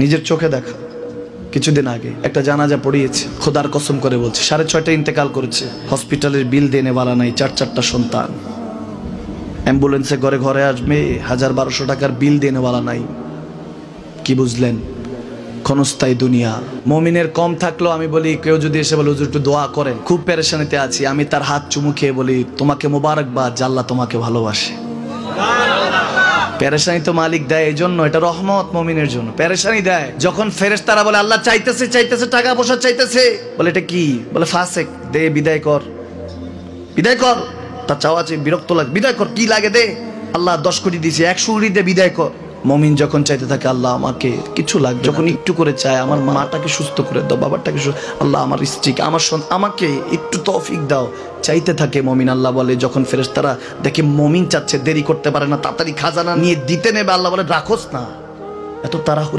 নিজের চোখে দেখা। কিছুদিন আগে একটা জানাজা পড়িয়েছে, খোদার কসম করে বলছে 6:30 ইন্তেকাল করেছে। হসপিটালের বিল দেনেওয়ালা নাই, 4-4টা সন্তান। অ্যাম্বুলেন্সে ঘরে ঘরে আসবে, 1000-1200 টাকার বিল দেনেওয়ালা নাই। কি বুঝলেন? ক্ষণস্থায়ী দুনিয়া। মুমিনের কম থাকলেও আমি বলি, কেউ যদি এসে বলে হুজুর একটু দোয়া করেন, খুব পেরেশানিতে আছি, আমি তার হাত চুমু খেয়ে বলি তোমাকে মোবারকবাদ, আল্লাহ তোমাকে ভালোবাসে। পেরেশানি তো মালিক দেয়, এই জন্য এটা রহমত মুমিনের জন্য। পেরেশানি দেয় যখন ফেরেশতারা বলে আল্লাহ চাইতেছে টাকা পয়সা চাইতেছে, বলে এটা কি? বলে ফাসেক, দে বিদায় কর, বিদায় কর। তার চাওয়া আছে, বিরক্ত লাগে, বিদায় কর, কি লাগে দে। আল্লাহ 10 কোটি দিয়েছে, 100 কোটি দে, বিদায় কর। মুমিন যখন চাইতে থাকে আল্লাহ আমাকে কিছু লাগবে, যখন একটু করে চায় আমার মাটাকে সুস্থ করে দাও, বাবাটাকে আল্লাহ আমার স্ত্রীকে, আমার আমাকে একটু তৌফিক দাও, চাইতে থাকে মুমিন। আল্লাহ বলে যখন ফেরেশতারা দেখে মুমিন চাচ্ছে, দেরি করতে পারে না, তাড়াতাড়ি খাজানা নিয়ে দিতে নেবে, আল্লাহ বলে রাখোস না, এত তাড়াহুড়ো